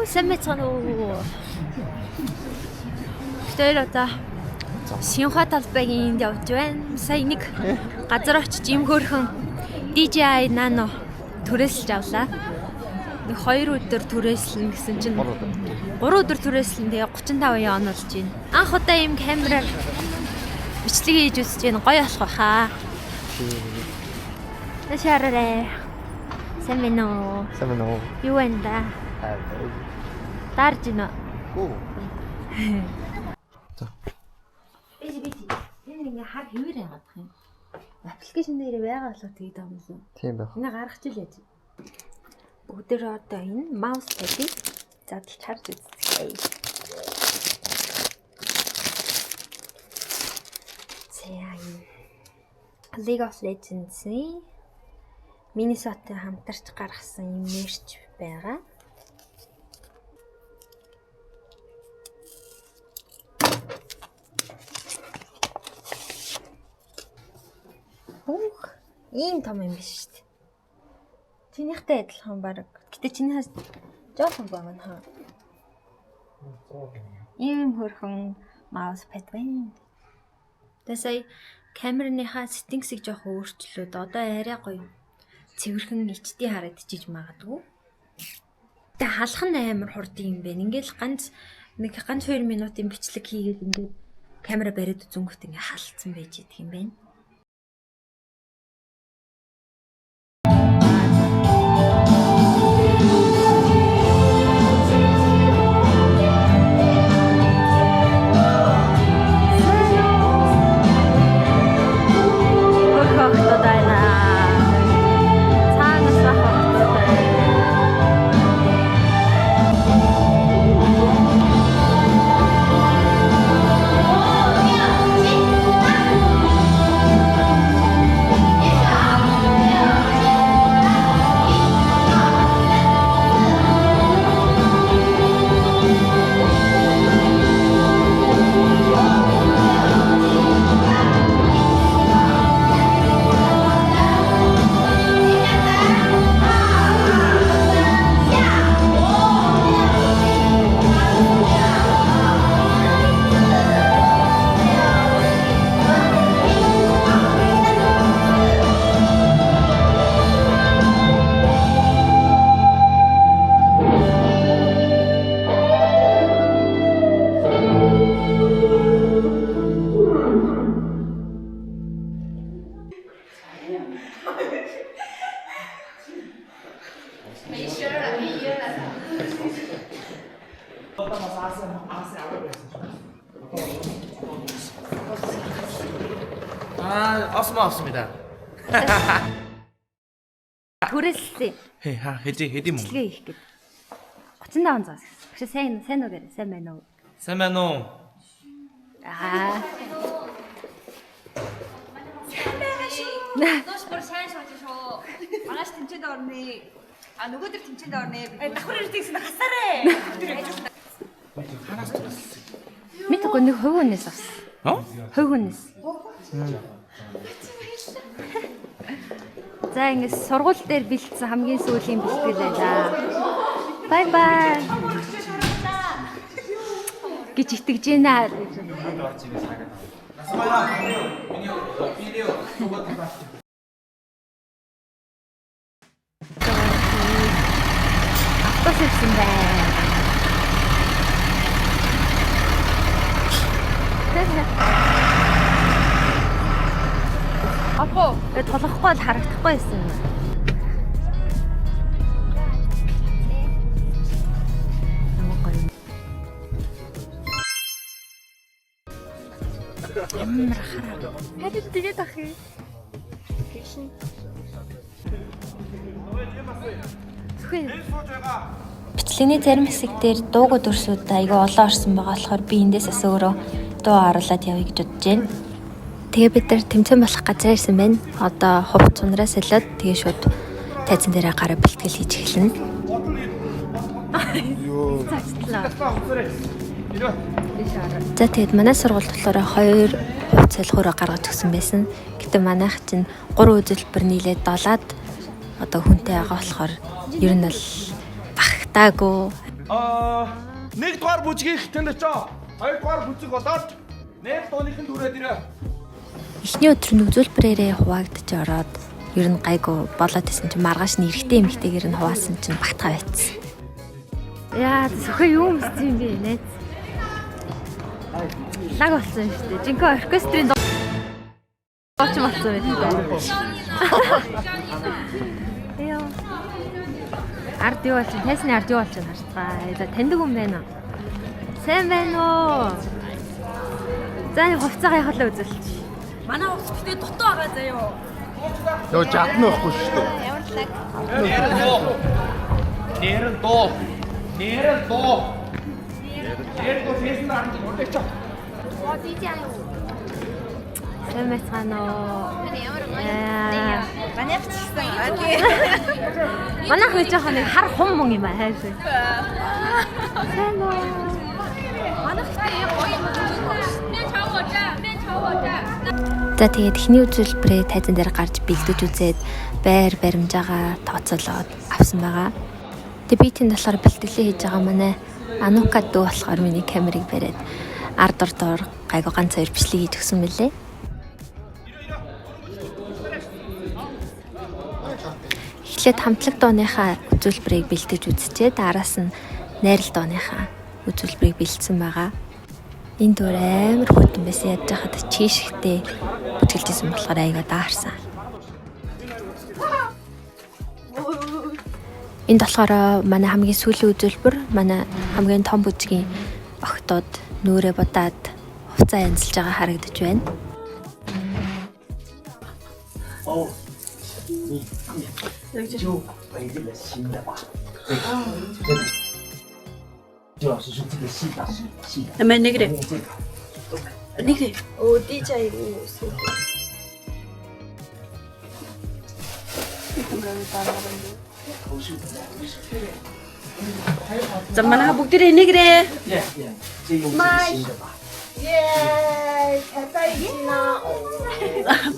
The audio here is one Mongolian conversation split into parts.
сайн мэцгэн үү. Тэр одоо Синхua талбайгийн явж байна. Сая нэг газар очиж юм хөөрхөн DJI Nano түрээсэлж авлаа. 2 өдөр түрээслэн гэсэн чинь 3 өдөр түрээслэн тэгээ 35 он болж байна. Анх удаа ийм камераар бичлэг хийж үзэж байна. Гоё болох байхаа. Тэшаарэ. Сэмэнэ. Юу вэ да? Дарж гинэ. Оо. Эсбити. Энэ ингээ хар хэвээр яагаад юм? Аппликейшн дээр байгаа болоо тэгээд байгаа юм шүү. Тийм байх. Энэ гаргаж ил яаж. Бүгдээр одоо энэ маус тавьчих. Задлж харж үзье. Зяа. League of Legends-ийн Minnesota хамтарч гаргасан юм мерч байгаа. Ух, ийм том юм биш шүү дээ. Чинийхтэй адилхан баг. Гэтэ чинийхээс жоохон богино хаа. Ийм хөрхөн маус пад байна. Тэсэй камерныхаа сеттингсийг жоохон өөрчлөөд одоо арай гоё. Цэвэрхэн HD харагдчихж магадгүй. Тэ халах нь амар хурдан юм байна. Ингээл ганц 2 минутын бичлэг хийгээд ингээд камера бариад үзэнгүүт ингээ халцсан байж идэх юм байна. 없습니다. Түрээслээ. 해디 뭐. Бичлэгээ хийх гээд 35 заас. പക്ഷെ сайн уу гэрэ сайн байна уу? сайн байна уу? Аа. Нөөш бүр сайн шууж шүү. Манайш тэмцээнд орны. А нөгөөдөр тэмцээнд орны. Давхар ирдэгсэн хасаарэ. Мэдээгүй нэг хувь хүнээс авсан. Хувь хүнээс. За ингэж сургууль дээр бэлдсэн хамгийн сүүлийн бэлтгэл байлаа. Бай бай. Гэж итгэж байна. Автобус ирсэн байна. Апо, толохгүй л харагдахгүй байсан юм. Ямар хараа. Хэдий тэгээд ах юм. Бичлэгний зарим хэсэг дээр дуугууд өрсөд айгүй олон орсон байгаа болохоор би эндээс бас өөрөө дуу оруулаад явъя гэж бодож байна. Тэгээ бид нар тэмцээн болох газар ирсэн байна. Одоо хувц унараас солиод тэгээ шууд тайзан дээрээ гараа бэлтгэл хийж эхэлнэ. За тэгээд манай сургуульд болохоор 2 хувц солихороо гаргаж өгсөн байсан. Гэтэ манайх чинь 3 үзүүлбэр нийлээд 7-аад одоо хүнтэй байгаа болохоор ер нь бол багтаагүй. Нэгдүгээр бүжгийг тэнд очоо. Хоёрдугаар бүжиг болоод нэг дууных нь түрээд ирээ. Эхний өдөр нь үзүүлбэрээрээ хуваагдаж ороод ер нь гайгүй болоод исэн чинь маргааш нь эргэтэй эмэгтэйгээр нь хуваасан чинь батгаа байцсан. Яа, зөвхөн юу юмсэн юм бэ, найз? Лаг болсон шүү дээ. Жинхэнэ оркестрийн дууч болсон байдаг. Яа. Ард юу болж, тайсны ард юу болж харцгаа. За таньдаг юм байна уу? Сайн байна уу? За хувцаагаа яхалаа үзүүлчих. Манай хувцс битээ дутуу байгаа заяа. Йоо жадна байхгүй шүү дээ. Ямар лаг. Нэрэн доо. Фэсн ард үрдэж. Оо дижаа юу? Сайн байцгаана уу? Манай хчсэн. Окей. Манайх нэг жоохон нэг хар хум мөн юм аа хайр. Сайн уу? Манай хчтэй гоё юм. Мен чаваа. За тэгээд эхний үзүүлбэрээ тайзан дээр гарч бэлдэж үзээд байр баримжаагаа тооцоолоод авсан байгаа. Тэгээд би тэнд болохоор бэлтгэлээ хийж байгаа манай Анука дүү болохоор миний камерыг бариад ард ордоор гайгүй ганц хоёр бичлэг хийж өгсөн мөлий. Эхлээд хамтлаг дууныхаа үзүүлбэрийг бэлдэж үзчихээд араас нь найрал дууныхаа үзүүлбэрийг бэлдсэн байгаа. Энэ дүр амар хөтөн байсан яаж хахад чийшгтэй бүжгэлжсэн болохоор аяга даарсан. Энд болохоор манай хамгийн сүүлийн үзүүлбэр манай хамгийн том бүжгийн охтууд нүрээ бодаад хувцас янзлж байгаа харагдаж байна. Нэгрэ. Оо дижаа юу. За манай бүгдээ нэгрэ.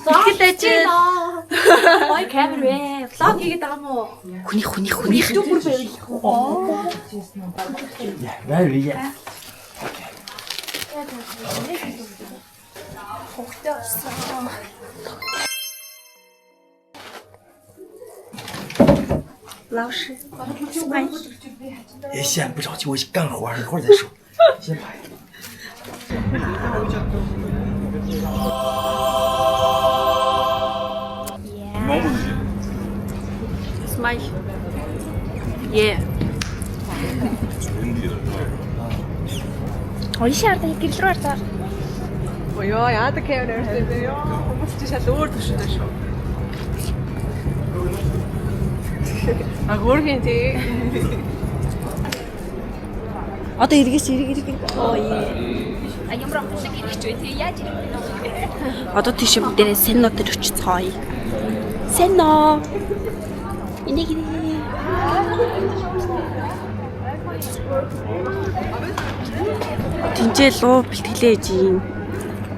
Бүгдээ чи. Ой камер влог хийгээд байгаа мó. Хүний YouTube байв.老师， 也先不着急，我干活一会儿再说。先拍。 Smile. Yeah. Оришаарда гэрэл рүү орцоо. Ой яадаг камер өрсөв ёо. Хүмүүс чи шал өөр төшөндөө шүү. Агуурхийн тий. Одоо эргэж. Ой. Ямар амтлаг эргэж вэ тий яаж ирэх. Одоо тийш мэдээ сэнноо дээр очицгоё. Сэнноо. Энийг тэнцээ луу бэлтгэлээ жин.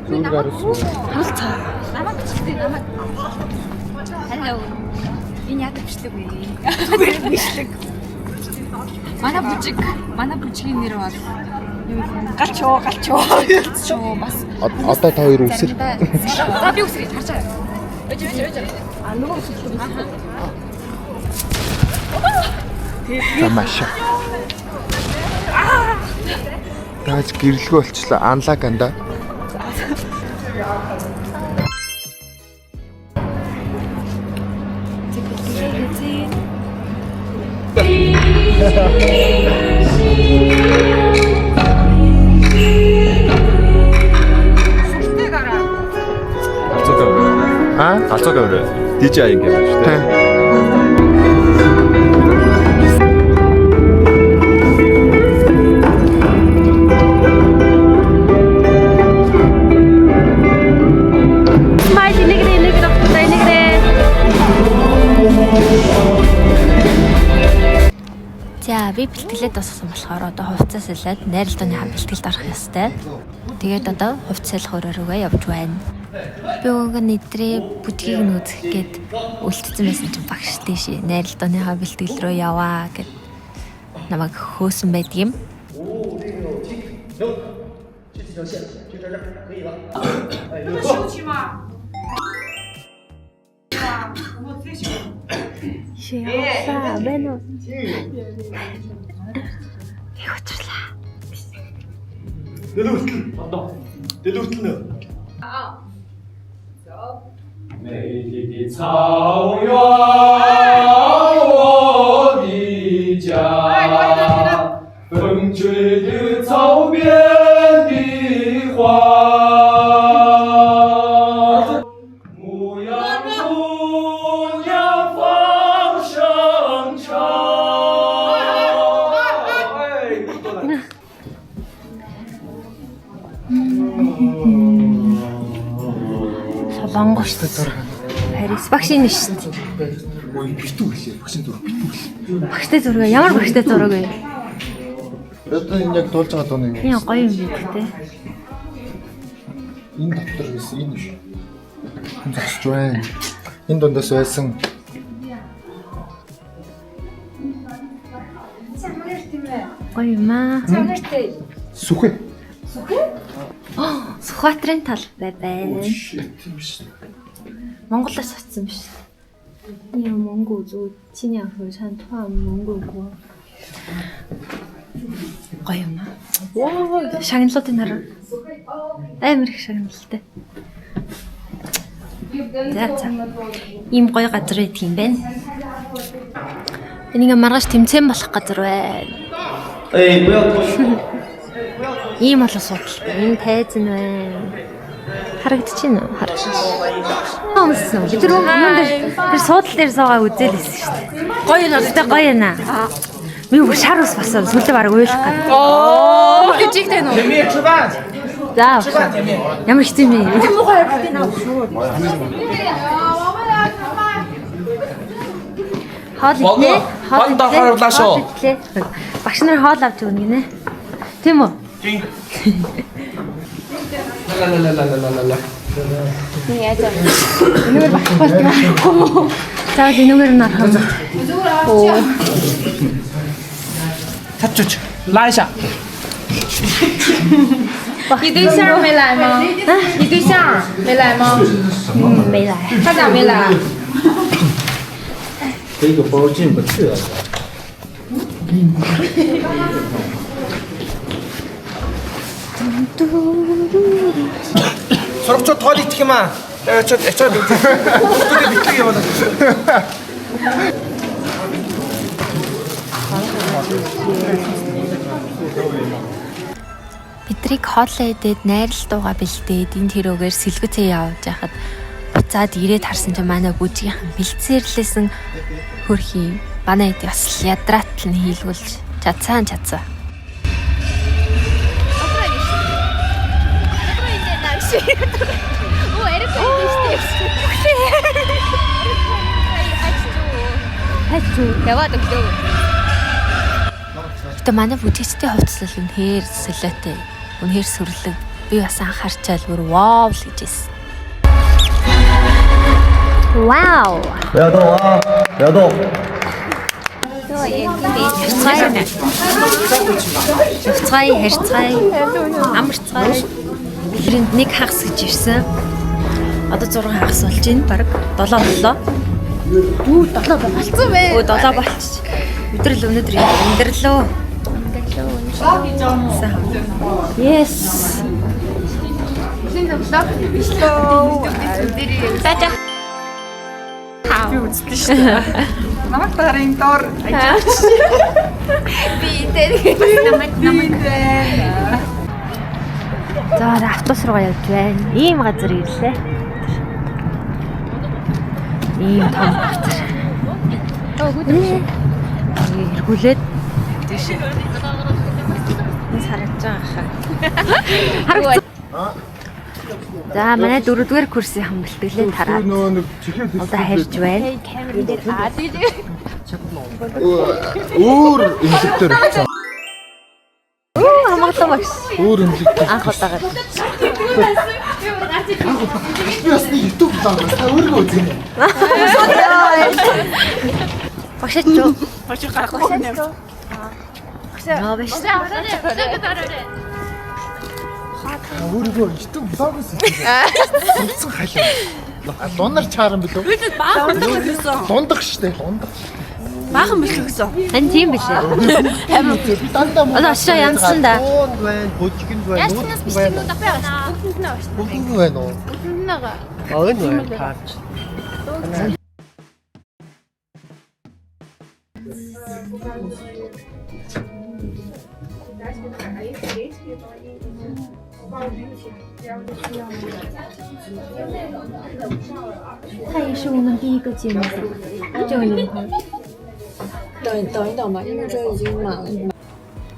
Зүгээр гарсан. Халцаа. Намайг бичлээ намайг. Hello. Энэ яадаг бичлэг вэ? Зүгээр бичлэг. Манай бүжгийн нэр бол Галчоо. бас Одоо та хоёр үсэр. За би үсрээ харж байгаа. Өж. А нөгөө бичлэг. Тамаша. Тааж гэрэлгүй болчлоо. Анлаг анда. Алцуугаа өрөө. DJ ингэ байна шүү дээ. Смайли нэгрээ. За би бэлтгэлээ дуусгасан болохоор одоо хувцас салаад найрал дууныхаа бэлтгэлд орох ёстой. Тэгээд одоо хувцас салах өрөөрөө явж байна. Би өгөн нэдрээ бүжгийг нь үзэх гээд үлдсэн байсан чинь багш тийш найрал дууныхаа бэлтгэл рүү яваа гэд намайг хөөсөн байдаг юм. Дэлгүүртэл нөө. 美丽的草原，我的家，风吹着草边的花，牧羊姑娘放声唱。 Солонгос. Парис багшийн нь шүү дээ. Ой битүү хэлээ. Багшийн зураг битүү хэлээ. Багштай зураг ямар багштай зураг вэ? Одоо энэ яг дуулж байгаа дуу нэг. Тийм гоё юм бид те. Энэ доктор гэсэн энэ биш. Энэ зогсож байна. Энэ дундаас байсан. Гоё юм аа. Сүхэ. Сүхбаатарын талбай байна. Монголоос очсон биш. Ийм Монгол зүг чиний хөө сан тухайн Монголгүй. Гоё юм аа. Вау, шагналуудын хараа. Амар их шагналтай. За. Ийм гоё газар байдаг юм байна. Энийг маргааш тэмцээн болох газар байна. Ийм болоо судалтай. Энэ тайз нь байна. Харагдчихэв үү? Харагдчихсан. Бид тэр суудал дээр суугаа үзээлсэн шүү дээ. Гоё нэртэй гоё наа. Би шар ус басаа сүлээ бараг уйлах гэдэг. Оо, гэж тань уу? За. Ямар хэцүү юм бэ? Хоол иднэ. Хоол дохоорлаа шүү. Багш нар хоол авч өгнө гинэ. Тийм үү? Тийм. Яаж аа? Энэгээр багтах болтгоо. За энэгээр нь арах. Оо. Татчих. Лайша. 你对象没来吗？你对象没来吗？没来。他咋没来？这个包进不去了。 Сурагчид тоол идэх юм аа. Очоод бүгдээ битлэг яваад. Бидрийг хоолоо идээд найралтуугаа бэлдээд энэ тэрүүгээр сэлгэцээ явж байхад буцаад ирээд харсан чинь манай бүжгийнхэн бэлдсэрлээсэн хөрхий манай эд бас ядраатал нь хийлгүүлж чадсан. Яваад өглөө. Гэтэ манай бүжигчдийн хувцас л үнэхээр солиотой. Үнэхээр сүрлэг. Би бас анхаарчаал бүр вау л гэж хэлсэн. Вау. 不要动啊！不要动。 Хувцгай, харьцгай, амарцгай. Тэрэнд нэг хагас гэж ирсэн. Одоо 6 хагас болж байна. Бараг 7 боллоо. Дүү 7 болцсон бэ? Өө 7 болчих. Өдрөл өнөдөр өндөрлөө. Yes. Тажа. Би үзлээ шүү дээ. Намайг тарын доор ажиж. Би намайг. За автобус руугаа явж байна. Ийм газар ирлээ. Ийм том газар. Эргүүлээд тийш. Эс харагдаж байгаа хаа. За манай 4-р курсын хан бэлтгэлээ тараад. Одоо харж байна. Камер дээр Өөр имлэгтэр. хамгаалсан багш. Өөр имлэгтэр. Анх удаага. Би бас нэг YouTube даа. Та өөрөө үзье. Багшаач юу? Багш гарахгүй нэ. биш. Өөрийгөө итэн блогоос үлдсэн хайлаа. Дунар чааран билүү? Баахан билсэн. Дундах штэ. Дундах. Баахан билсэн. Ань тийм билээ. Би дандаа мөн. Ошоо янсан да. Байна, бүжгэн байна. Яснаас биш юм уу дапяана. Бүжгэн байна уу? Нага. Энэ байна. Таарч. Та яшаа өмнө хийх гэж юм байна. Жоо.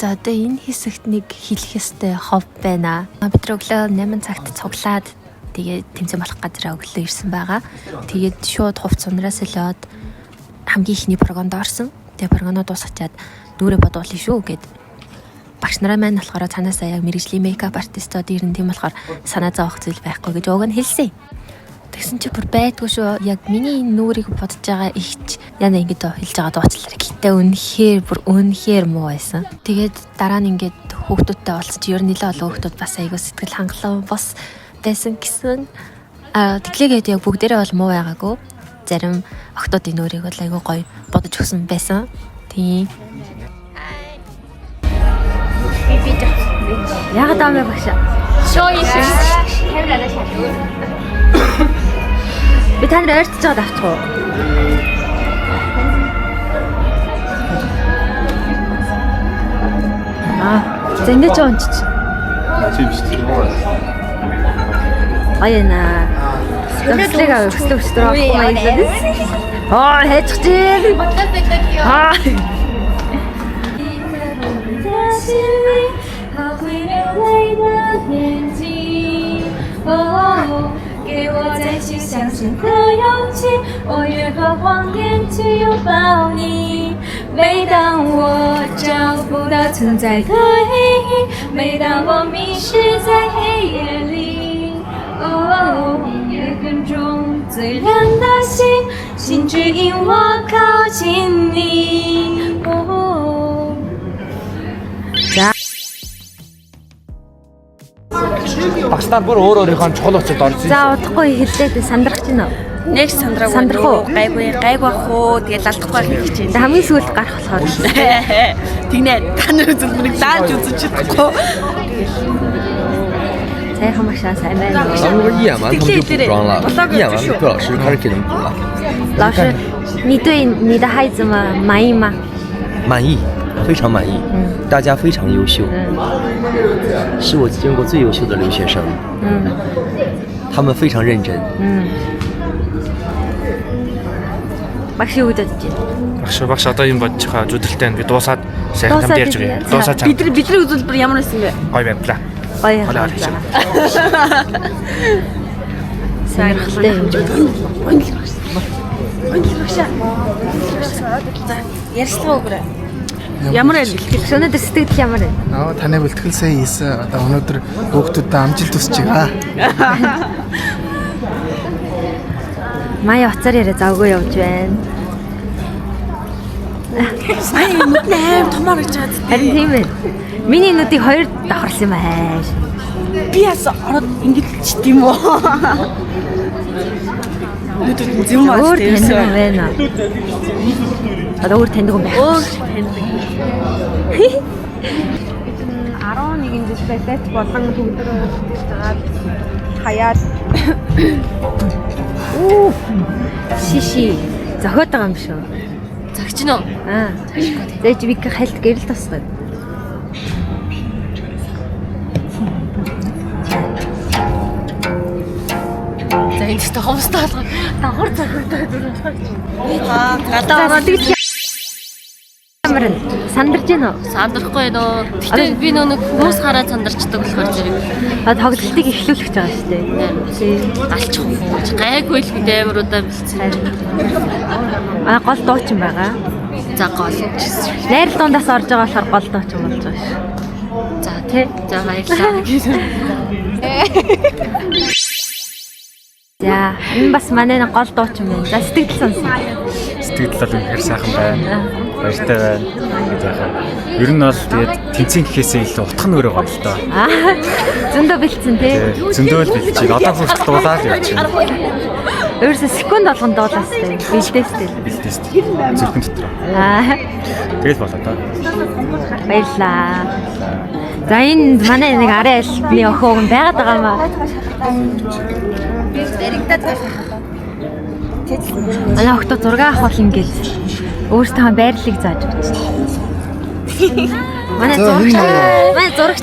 За одоо энэ хэсэгт нэг хэлэх ёстой хов байна. Бид өглөө 8 цагт цуглаад тэгээд тэмцээн болох газараа өглөө ирсэн байгаа. Тэгээд шууд хувц унараас олоод хамгийн ихний прогонд орсон. Тэгээд прогоноо дуусгачаад дүүрээ бодуулъя шүү гэд. Багш нараа маань болохоор цаанаасаа яг мэрэгжлийн мейкап артистууд ирэн тийм болохоор санаа зовох зүйл байхгүй гэж уг нь хэлсэн. Тэгсэн чи бүр байдгүй шүү. Яг миний энэ нүрийг бодож байгаа ихч яна ингэж хэлж байгаа дуучлаарай. Гэтэ үнэхээр муу байсан. Тэгээд дараа нь ингээд хүүхдүүдтэй уулзч ер нь нэлээ олон хүүхдүүд бас айгүй сэтгэл хангалуун бос байсан гэсэн. Тэглээгээд яг бүгдээрээ бол муу байгаагүй. Зарим охтуудын нүрийг бол айгүй гоё бодож өгсөн байсан. Тийм. Яг таамаг багш. Шоо юм. Камераа шалгуу. Би танд ойртож байгаа авчих уу? За ингэж унчиж. Тийм шүү. Аяна. Зөвлөг өсөлтөр авахгүй маяг. Хайчих чинь. Аа. 给我再去相信的勇气，我愿和谎言去拥抱你。每当我找不到存在的意义，每当我迷失在黑夜里，夜空中最亮的星，请指引我靠近你。Багштар бүр өөр өөрийнхөө чухал очоод орсон. За удахгүй хэлээд сандрах чинь уу? Нэг сандраг Сандрах уу? Гайгүй ах уу. Тэгээд алдахгүй хэлэх чинь. Хамгийн сүүлд гарах болохоор. Тэгнэ та нар зөвхөн зааж үзэж чадахгүй. Сайхан машаа сайн байна. 咱们一演完他们就补妆了，一演完杜老师开始给他们补了。老师，你对你的孩子们满意吗？满意，非常满意。大家非常优秀，是我见过最优秀的留学生。他们非常认真。 Багш юу гэж бодож байна? Багш одоо юм бодож байгаа зүдэлтэй би дуусаад сайхан там ярьж байгаа. Дуусаад чам. Бидний үзүүлбэр ямар байсан бэ? Гой байна. Гоё Хоолой байна. Сайрхалтай юм байна. Ярьслага өгөрэй. Ямар бэлтгэл? Өнөөдөр сэтгэл ямар байна? Таны бэлтгэл сайн хийсэн. Одоо өнөөдөр хүүхдүүдэд амжилт хүсэж байгаа. Мая уцаар яриа завгүй явж байна. Сайн нүд нээр томор гэж чад. Харин тийм ээ. Миний нүдийг хоёр давхарлсан юм аа. Би яс ороод ингэж чит юм уу? Нүдэд зүм баас Өөр таньдаг юм байна. Одоо өөр таньдаг юм байна. Өөр таньдаг. 11 дэсбэт болон төгөлдрөө байгаа. Хаяад. Оо. Шиши. Зохиод байгаа юм шүү. Загч нь уу? Зэж вик хальт гэрэл тасгав. За энэ ч тохомстой болгоо. Давхар зохиотой дүр. Гадаа ороод гэж ямар сандарч гэнэ үү? Сандрахгүй нөө. Гэтэ би нөө нэг хүмүүс хараад сандарчдаг болохоор зэрэг. Тоглолтыг эхлүүлэх гэж байгаа шүү дээ. Алчих уу. Гайгүй л бид амар удаа бэлдсэн. Гол дуучин байгаа. За гол. Найрал дундаас орж байгаа болохоор гол дуучин болж байгаа шүү. За тий. За баярлалаа. За энэ бас манай гол дуучин байна. За сэтгэл сонсон. мэддэг талаар үнэхээр сайхан байна. Баяртай байна. Ингэж яхаа. Ер нь бол тэгээд тэнцэн гэхээсээ илүү утга нь өөрөө гоё л доо. Зөндөө бэлдсэн тий. Зөндөө л бэлдчихээн. Одоо хүртэл дуулаад явж байна. Өөрөөсөө секунд болгон дуулаастай. Бэлдээстэй. Бэлдээстэй. Зүрхэн дотор. Тэгэл болоо доо. Баярлаа. За энэ манай нэг арын айлтны охин байгаад байгаа маа. Манай охтоо зураг авах бол ингээл өөртөө байрлалыг зааж өгч. Манай зурагч Яг зураг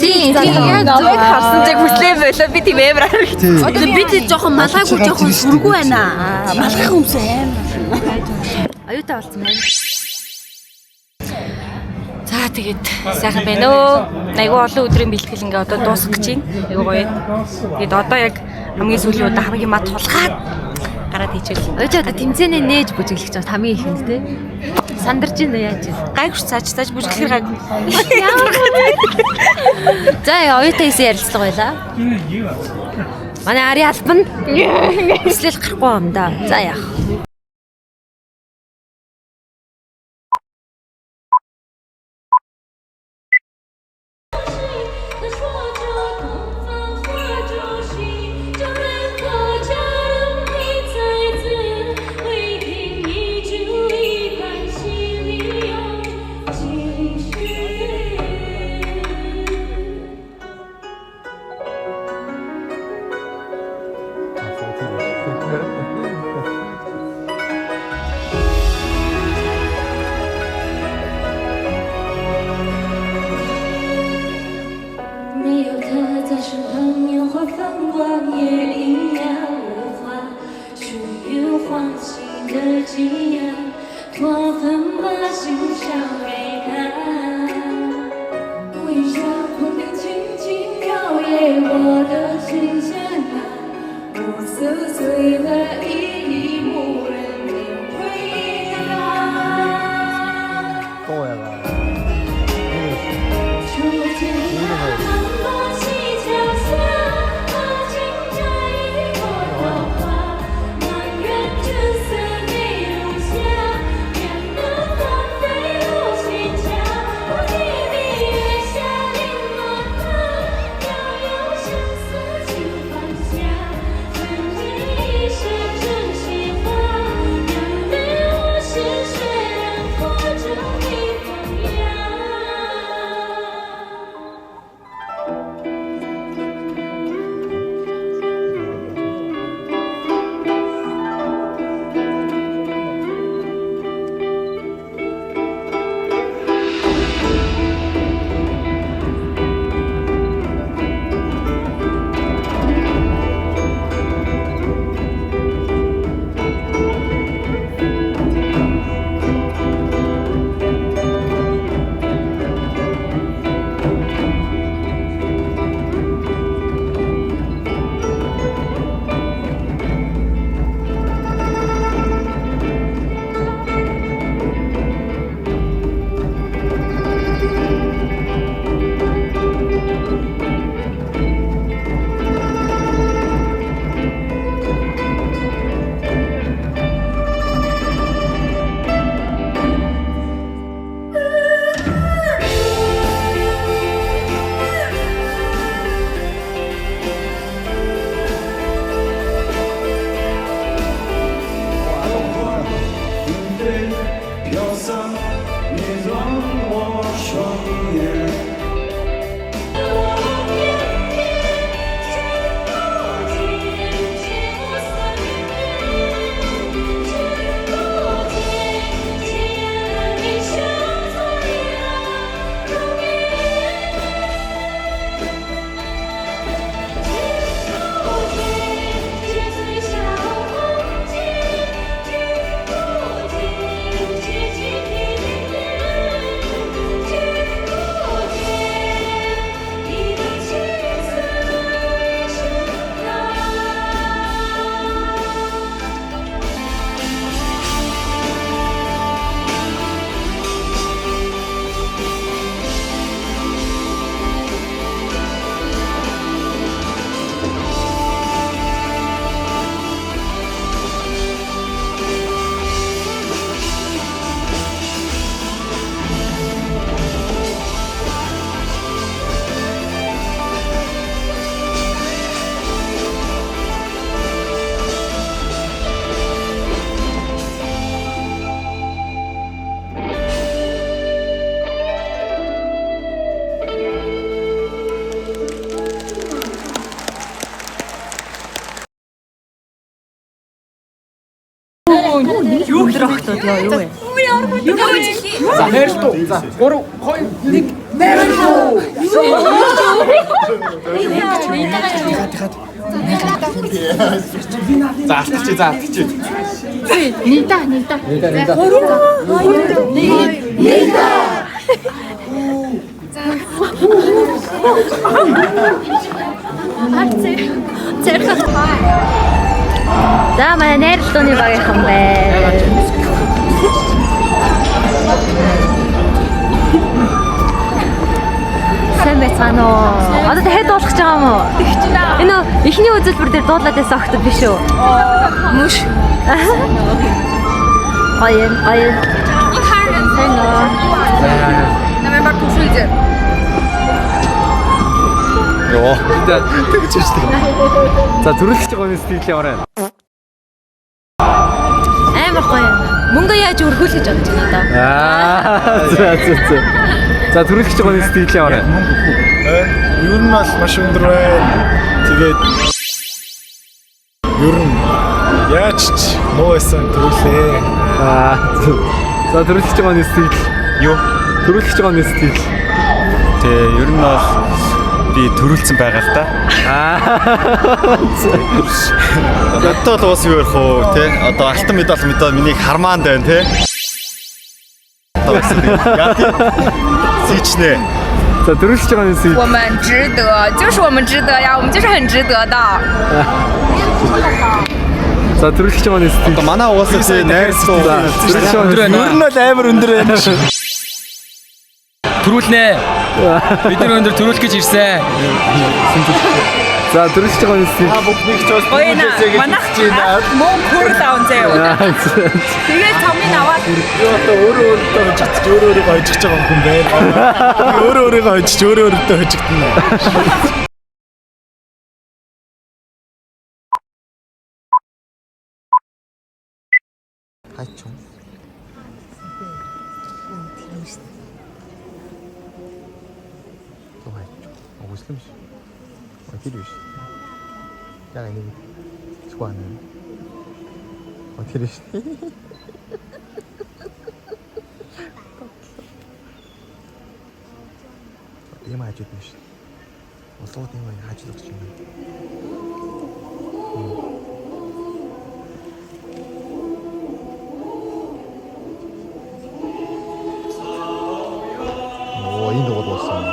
харсан яг хүслээ болоо би тийм амар харагдсан. Одоо би тийм жоохон малгайгүй жоохон сүргүү байна. Малгайх юмс амар. аюутай болсон байна. За тэгээд сайхан байна өө. Айгуу олон өдрийн бэлтгэл ингээ одоо дуусах гэж байна. Айгуу гоё. Тэгээд одоо яг хамгийн сүүлийн удаа хамгийн мад тулгаад гараад хийчихвэл. Ой ч одоо тэмцээнээ нээж бүжиглэж байгаа хамгийн ихэнд те. Сандарч ин яаж вэ? Гайгүй цааж бүжиглэхээр гайгүй. За оюутай хийсэн ярилцлага байлаа. Манай ари албан хүслэл гарахгүй юм да. За яах. найралтууд юу вэ? За хайрлуу. За 3 2 1. За алтчих. За алтчих. Нийта. За манай найрлууны багийнхан байна. Сайн байцгаана уу? Одоо дахиад дуулах гэж байгаа юм уу? Энэ эхний үзүүлбэр дээр дуулаад байсан охтод биш үү? Мөш. Аян. Сайн уу? Намайг тушуулж. Йоо. Тэгж шүү. За төрөлж байгаа юм сэтгэл яваарай. Амар гоё. Мөнгө яаж өргөл гэж бодож байна За. За төрөлж байгаа юм сэтгэл яваарай. Ер нь бол маш өндөр байна. Тэгээд ер нь яаж ч муу байсан төрүүлээ. За төрөлж байгаа юм сэтгэл юу? Төрөлж байгаа юм сэтгэл. Тэгээ ер нь бол би төрүүлсэн байгаа л да. Одоо л уус юу ярих уу те? Одоо алтан медаль миний хармаанд байна те? Одоо сичнэ. За төрөлж байгаа юм сэтгэл. 我们值得，就是我们值得呀，我们就是很值得的。 За төрөлж байгаа юм сэтгэл. Одоо манай уусаа тий найрсуу. Төрөлж байгаа юм. Ер нь бол амар өндөр байна шүү. Төрүүлнэ. Бид нар өндөр төрүүлэх гэж ирсэн. За төрөлж байгаа юм сэтгэл. Бүгднийг ч бас Манайх мөн хүрэл аавнзаа. Тэгээд цомын аваад одоо өөрөө хожигдчих өөрөө хожигдж байгаа хүн байна. Өөрөө хожиж өөрөө хожигдно. Хайчун. Ослимш. Отлиш. Яг нэг чуган. Отлиш. Ийм ажид биш. Осууд ийм ажид гэж юм. Энд бол болсон.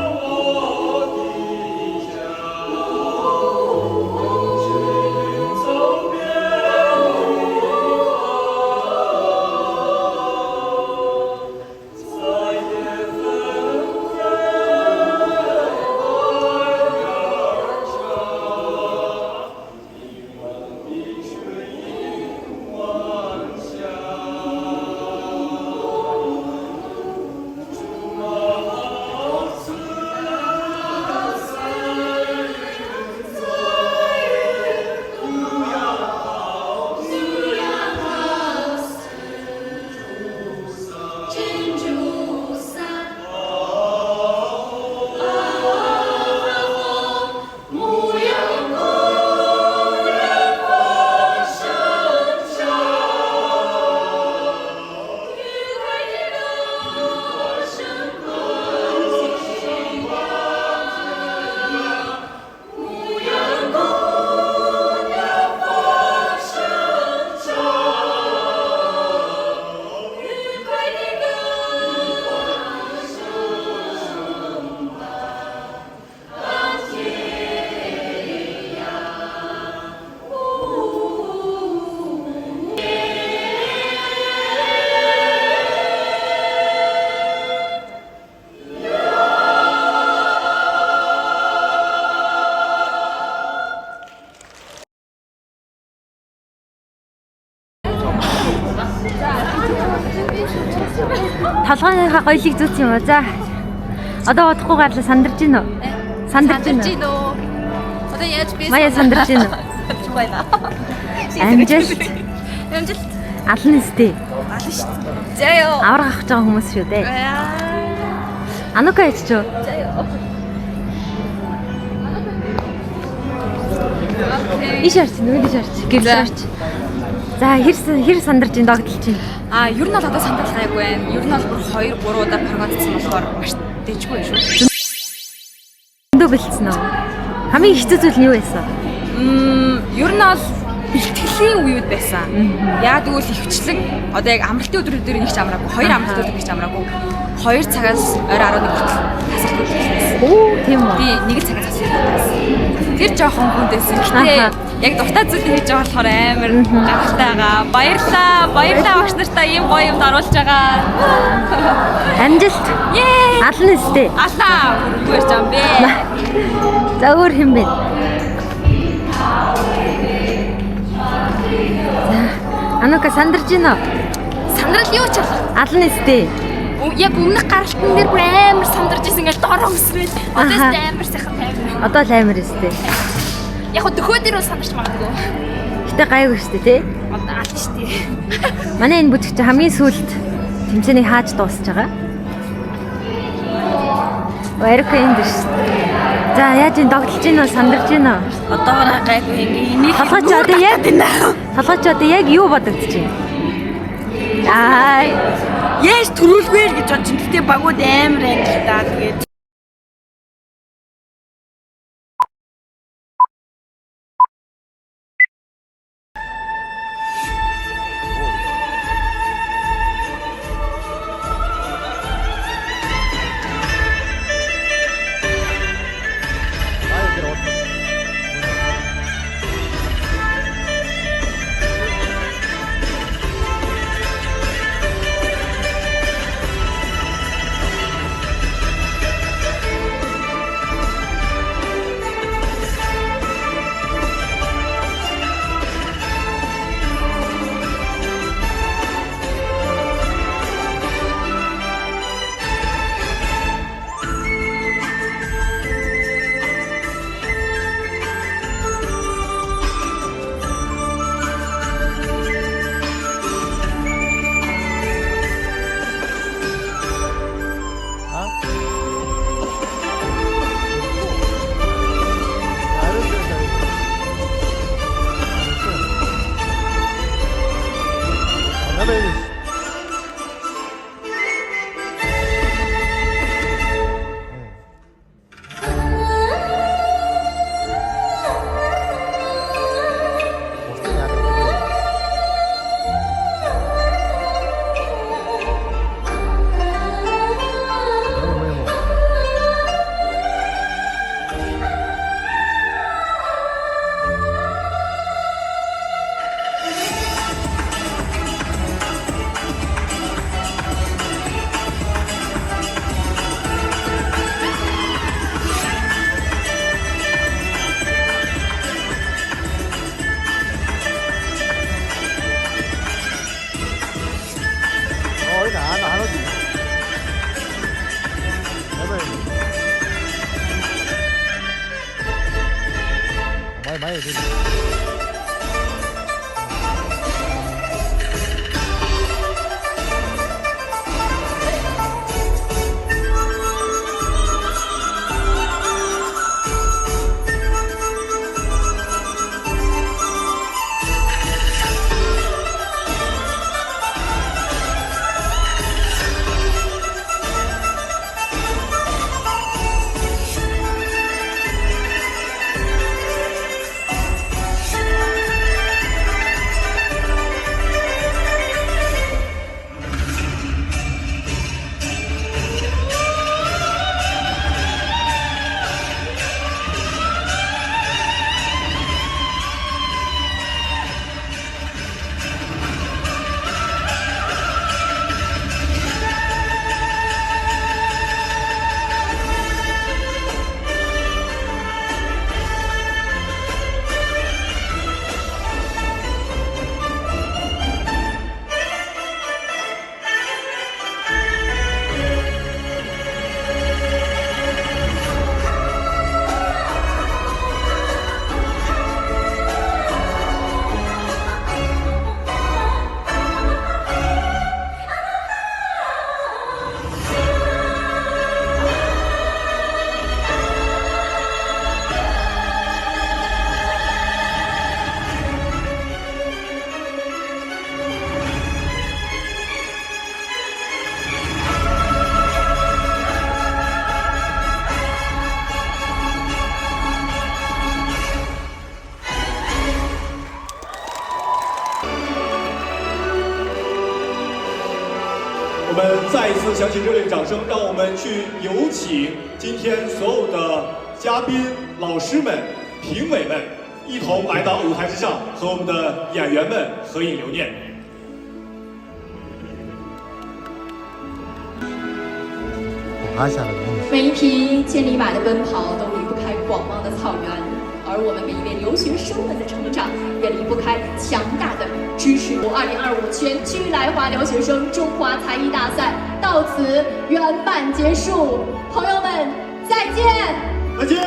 Толгойнхаа гоёлыг зүүц юм уу? За. Одоо удахгүй гарлаа сандарч гин үү? Сандарч гин үү? Одоо яаж би Мая сандарч гин үү? Амжилт. Ална сте. Заяо. Авраг авах гэж байгаа хүмүүс шүү дээ. Анука яч чөө. Иш арч нүд иш арч. Гэрэл арч. За хэр сандарч ин догдолж чинь. Ер нь бол одоо сандалах гайгүй байна. Ер нь бол бүр 2 3 удаа прогнозцсан болохоор маш дэжгүй шүү. Зөндөө бэлдсэн үү? Хамгийн хэцүү зүйл нь юу байсан? Ер нь бол бэлтгэлийн үеуд байсан. Яа тэгвэл ихвчлэн одоо яг амралтын өдрүүд дээр нэг ч амраагүй. 2 амралтын өдөр нэг ч амраагүй. 2 цагаас орой 11 хүртэл тасалбар хийсэн. Оо тийм үү. Би 1 цагаас тасалбар. Тэр жоохон хүндэсэн. Гэтэ яг дуртай зүйл хийж байгаа болохоор амар гайхалтай байгаа. Баярлалаа багш нартай ийм гоё юмд оруулж байгаа. Амжилт. Ална өстэй. Аллаа үргээр жам бэ. За өөр хэм бэ? За Анука сандарч гинэ. Сандрал юу ч Ална өстэй. Яг өмнөх гаралтан дээр бүр амар сандарч исэн гэж дороо өсрээд. Одоо амар сайхан тайван. Одоо л амар өстэй. Яг хөө дөхөө дээр бол сандарч магадгүй. Гэтэ гайгүй шүү дээ тий. Одоо аль шүү дээ. Манай энэ бүжигч хамгийн сүүлд тэмцээнийг хааж дуусч байгаа. Баярка энэ дэш. За яаж ин догдолж гинэ сандарч гинэ. Одоогоор гайгүй энийг Толгойч одоо яг юу бодогдож байна? Яаж төрүүлгүй л гэж бодож байна. Гэтэ багууд амар л даа тэгээд. 再一次响起热烈掌声，让我们去有请今天所有的嘉宾、老师们、评委们一同来到舞台之上，和我们的演员们合影留念。每一匹千里马的奔跑都离不开广袤的草原，而我们每一位留学生们的成长也离不开强大的知识。2025全区来华留学生中华才艺大赛到此圆满结束，朋友们再见！再见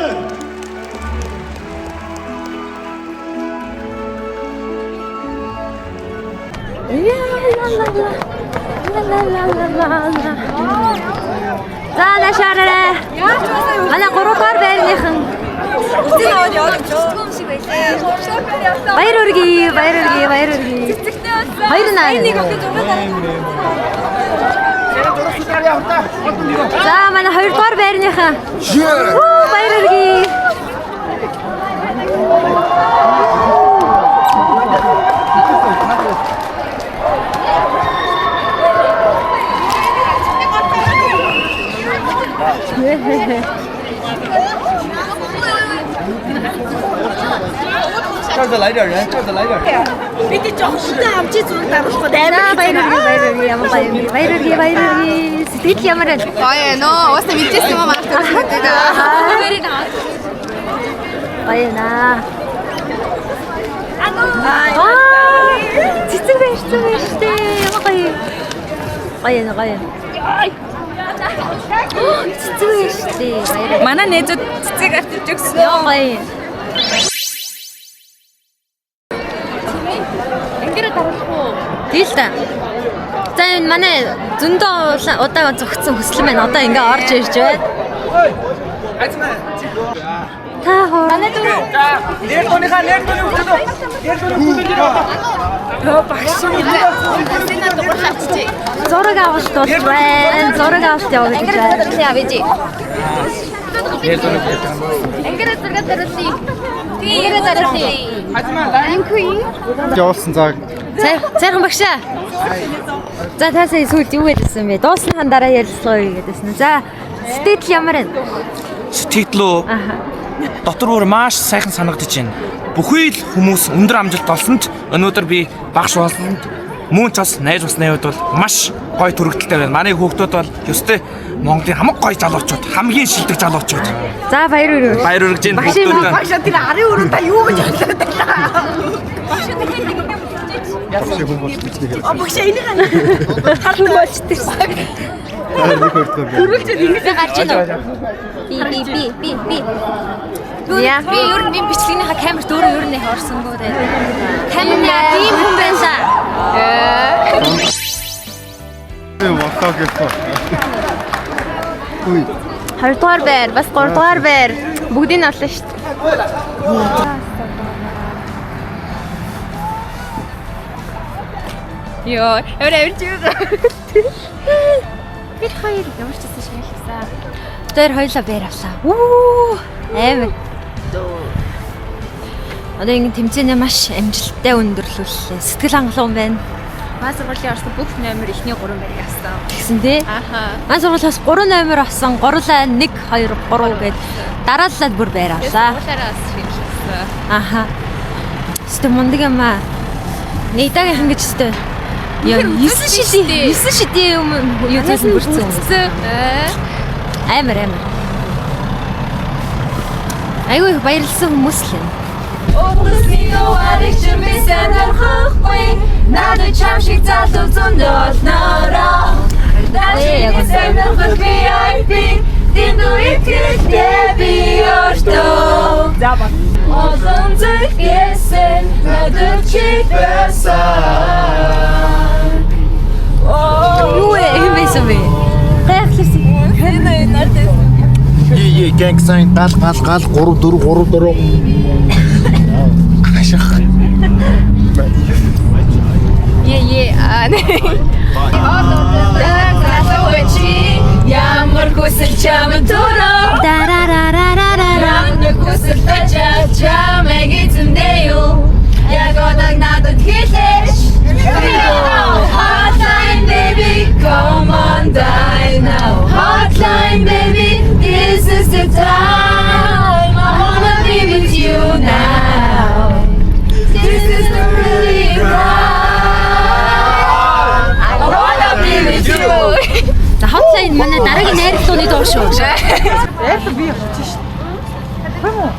！За нашаарай. Манай 3 дугаар байрныхан. Баяр хүргэе. Хоёр наа. За манай 2 дугаар байрныхан. Баяр хүргэе.这儿再来点人，这儿再来点人。你得找时间记住带我说的。Баяр. Сэтгэл ямар байна? Гоё нөө. Уусаа мэдчихсэн юм аа мартчихсан. Баяна. Цэцэг байштай. Ямар гоё. Гоё. Цэцэг байштай. Баяр. Манай нээжүүд цэцэг авчиж өгсөн. Яа гоё. Тэгэл та. За энэ манай зөндөө удаага зөгцсөн хүсэл маань одоо ингээ орж ирж байна. Та хоо. Манай дөрөв. Нэр тооныхаа үлдээ. Төө багш энэ дуурайчих. Зураг авалт байна. Зураг авалт яваа гэж байна. Ингээд явъя жи. Нэр зураг. Ингээд зураг даруулъя. Тэгээд даруулъя. Явуулсан цаг. Сайхан багшаа. За та сая сүүлд юу хэлсэн бэ? Дуусныхан дараа ярилцлага хийгээдсэн. За сэтгэл ямар вэ? Сэтгэл үү? Дотор бүр маш сайхан санагдаж байна. Бүхий л хүмүүс өндөр амжилт олсонд өнөөдөр би багш болсонд мөн ч бас найз усны хувьд бол маш гоё төрөгдөлтэй байна. Манай хүүхдүүд бол ёстой Монголын хамаг гоё залуучууд, хамгийн шилдэг залуучууд. За баяр хүргэе. Баяр хүргэж байна хүүхдүүд. Багш тэр арын өрөөнд та юу гэж хэлээд байлаа. Багш энийг харсан болчтой. Хүрүүлж ингэж гарч ийн. Би. Яа, би ер нь бичлэгнийхаа камерт өөрөө ер нь орсонгүй дээ. Камерны тийм хүн байсан. Вахаа гэхгүй. 2 дугаар байр, бас 3 дугаар байр. Бүгдийг нь орлоо шүү дээ. Йоо, явж бид хоёр ямар ч гэсэн шиг хэлсэн. Тэр хоёлаа байр авлаа. Үу, амар. Одоо ингэ тэмцээний маш амжилттай өндөрлүүллээ. Сэтгэл хангалуун байна. Маа сургуулийн орсон бүх номер ихний 3 байрыг авсан. Тэгсэн тий? Ааха. Маа сургуулиас 3 номер авсан. Гурлаа 1 2 3 гээд дараалал бүр байр авлаа. Уулаараа шилжсэн. Ааха. Өстө мундаг юм аа. Нэгдагийнх ингэж өстө. Яа, 9 шидийн юм юу гэсэн бүрдсэн. Амар. Айгүй их баярлсан хүмүүс л юм. Өөсөө аричэр мэсэн арахгүй надад чам шиг залуу зөндөл нороо Яг Сэмнэл VIP Динду итгэдэ би орто Олон зэгesen надад чиг байсан юу юм байсан бэ? Гайхалтай. Хэнэ нартай Е гэнг сайн гал 3 4 Ашиг. Ямар хүсэл чамд төрөө Дарарарарараа хүсэл чамайг эзэмдээ юу Яг одаг надад хэлээш Hotline baby come on down доош шүү. Би явчих шүү. Хэм үү?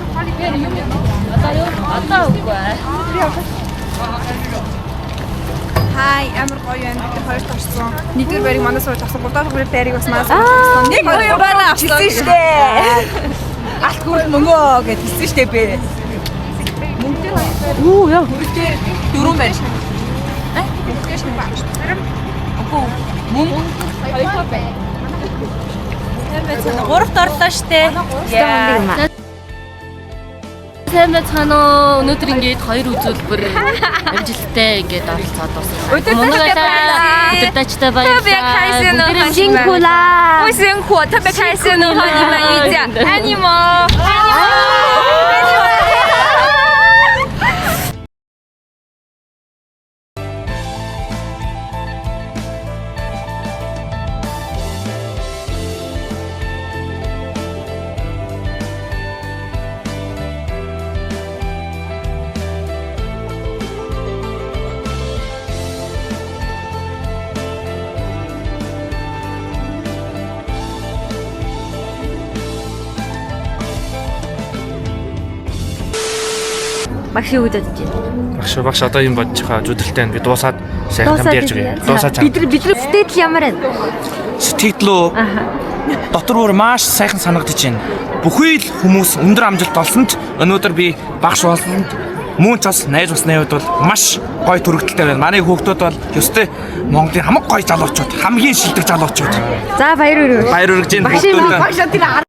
Одоо үгүй. Хай, амар гоё юм. Бид хоёр тавьсан. Нэгдүгээр байрыг манаас сууж авсан. Гурдугаар байрыг бас манаас сууж авсан. Нэг хоёр байна авсан шүү дээ. Алт гүрэл мөнгөө гэж хэлсэн шүү дээ бэ. Мөнгөтэй хоёр. Үу яа. Дөрөв байр шүү. Мөнгөтэй шүү байна. Үгүй. Мөнгө хоёр байна. Гуравт орлоо штэ. Яа. Сайн байцгаана уу? Өнөөдөр ингээд хоёр үзүүлбэр амжилттай ингээд оролцоод байна. Өдөртөчтэй баярлалаа. Синхула. Ой синху, табэ кайсэн уу ханима ийзя. Анимо. Багш юу гэж бодож байна? Багш одоо юм бодож байгаа зүдэлтэй байна. Би дуусаад сайхан хамт ярьж байгаа. Дуусаад чам. Бид сэтгэл ямар байна? Сэтгэл үү? Дотор бүр маш сайхан санагдаж байна. Бүхий л хүмүүс өндөр амжилт олсонд өнөөдөр би багш болсонд мөн ч бас найз усны хувьд бол маш гоё төрөгдөлтэй байна. Манай хүүхдүүд бол ёстой Монголын хамгийн гоё залуучууд, хамгийн шилдэг залуучууд. За баяр хүргэе. Баяр хүргэж байна. Багш